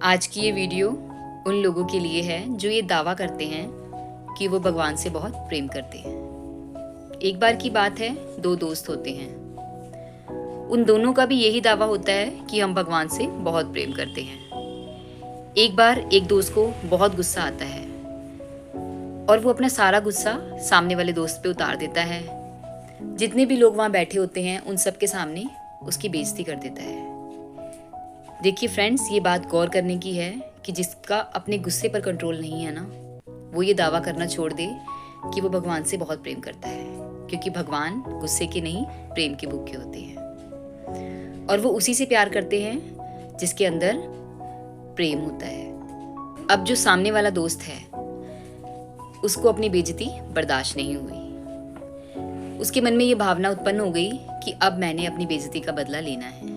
आज की ये वीडियो उन लोगों के लिए है जो ये दावा करते हैं कि वो भगवान से बहुत प्रेम करते हैं। एक बार की बात है, दो दोस्त होते हैं। उन दोनों का भी यही दावा होता है कि हम भगवान से बहुत प्रेम करते हैं। एक बार एक दोस्त को बहुत गुस्सा आता है और वो अपना सारा गुस्सा सामने वाले दोस्त पे उतार देता है। जितने भी लोग वहाँ बैठे होते हैं उन सब के सामने उसकी बेइज्जती कर देता है। देखिए फ्रेंड्स, ये बात गौर करने की है कि जिसका अपने गुस्से पर कंट्रोल नहीं है ना, वो ये दावा करना छोड़ दे कि वो भगवान से बहुत प्रेम करता है, क्योंकि भगवान गुस्से के नहीं प्रेम के भूखे होते हैं। और वो उसी से प्यार करते हैं जिसके अंदर प्रेम होता है। अब जो सामने वाला दोस्त है उसको अपनी बेइज्जती बर्दाश्त नहीं हुई। उसके मन में ये भावना उत्पन्न हो गई कि अब मैंने अपनी बेइज्जती का बदला लेना है।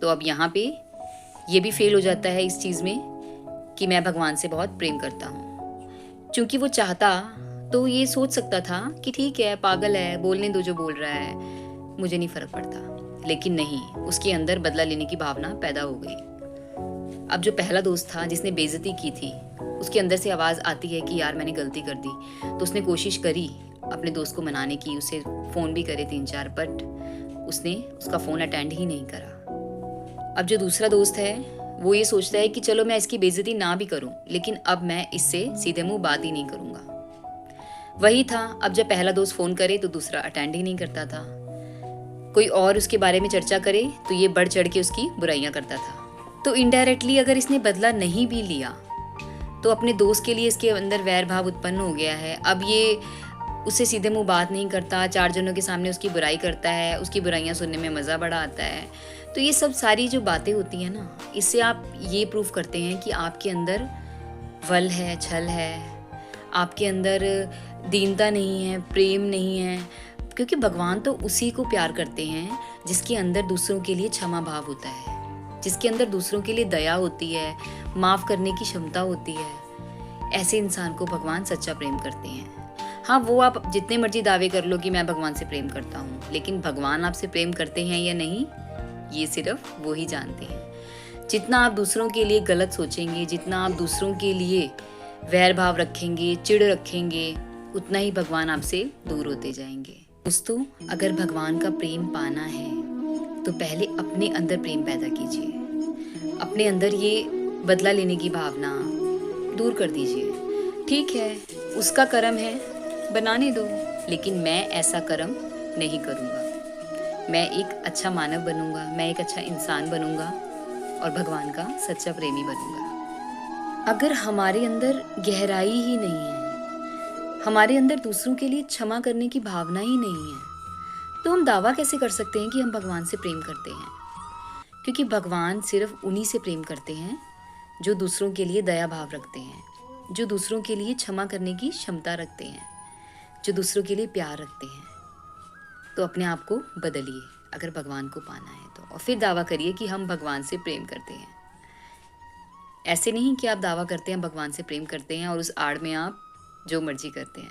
तो अब यहाँ पे ये भी फेल हो जाता है इस चीज़ में कि मैं भगवान से बहुत प्रेम करता हूँ। चूंकि वो चाहता तो ये सोच सकता था कि ठीक है, पागल है, बोलने दो जो बोल रहा है, मुझे नहीं फर्क पड़ता। लेकिन नहीं, उसके अंदर बदला लेने की भावना पैदा हो गई। अब जो पहला दोस्त था जिसने बेइज्जती की थी, उसके अंदर से आवाज़ आती है कि यार मैंने गलती कर दी। तो उसने कोशिश करी अपने दोस्त को मनाने की, उसे फ़ोन भी करे 3-4, बट उसने उसका फ़ोन अटेंड ही नहीं करा। अब जो दूसरा दोस्त है वो ये सोचता है कि चलो मैं इसकी बेइज्जती ना भी करूं, लेकिन अब मैं इससे सीधे मुंह बात ही नहीं करूंगा। वही था, अब जब पहला दोस्त फ़ोन करे तो दूसरा अटेंड ही नहीं करता था। कोई और उसके बारे में चर्चा करे तो ये बढ़ चढ़ के उसकी बुराइयां करता था। तो इनडायरेक्टली अगर इसने बदला नहीं भी लिया तो अपने दोस्त के लिए इसके अंदर वैर भाव उत्पन्न हो गया है। अब ये उससे सीधे मुंह बात नहीं करता, 4 जनों के सामने उसकी बुराई करता है, उसकी बुराइयां सुनने में मज़ा बड़ा आता है। तो ये सब सारी जो बातें होती हैं ना, इससे आप ये प्रूव करते हैं कि आपके अंदर वल है, छल है, आपके अंदर दीनता नहीं है, प्रेम नहीं है। क्योंकि भगवान तो उसी को प्यार करते हैं जिसके अंदर दूसरों के लिए क्षमा भाव होता है, जिसके अंदर दूसरों के लिए दया होती है, माफ़ करने की क्षमता होती है। ऐसे इंसान को भगवान सच्चा प्रेम करते हैं। हाँ, वो आप जितने मर्जी दावे कर लो कि मैं भगवान से प्रेम करता हूँ, लेकिन भगवान आपसे प्रेम करते हैं या नहीं, ये सिर्फ वो ही जानते हैं। जितना आप दूसरों के लिए गलत सोचेंगे, जितना आप दूसरों के लिए वैर भाव रखेंगे, चिढ़ रखेंगे, उतना ही भगवान आपसे दूर होते जाएंगे। दोस्तों, अगर भगवान का प्रेम पाना है तो पहले अपने अंदर प्रेम पैदा कीजिए। अपने अंदर ये बदला लेने की भावना दूर कर दीजिए। ठीक है, उसका कर्म है, बनाने दो, लेकिन मैं ऐसा कर्म नहीं करूँगा। मैं एक अच्छा मानव बनूंगा, मैं एक अच्छा इंसान बनूंगा और भगवान का सच्चा प्रेमी बनूंगा। अगर हमारे अंदर गहराई ही नहीं है, हमारे अंदर दूसरों के लिए क्षमा करने की भावना ही नहीं है, तो हम दावा कैसे कर सकते हैं कि हम भगवान से प्रेम करते हैं? क्योंकि भगवान सिर्फ उन्हीं से प्रेम करते हैं जो दूसरों के लिए दया भाव रखते हैं, जो दूसरों के लिए क्षमा करने की क्षमता रखते हैं, जो दूसरों के लिए प्यार रखते हैं। तो अपने आप को बदलिए अगर भगवान को पाना है तो, और फिर दावा करिए कि हम भगवान से प्रेम करते हैं। ऐसे नहीं कि आप दावा करते हैं भगवान से प्रेम करते हैं और उस आड़ में आप जो मर्जी करते हैं।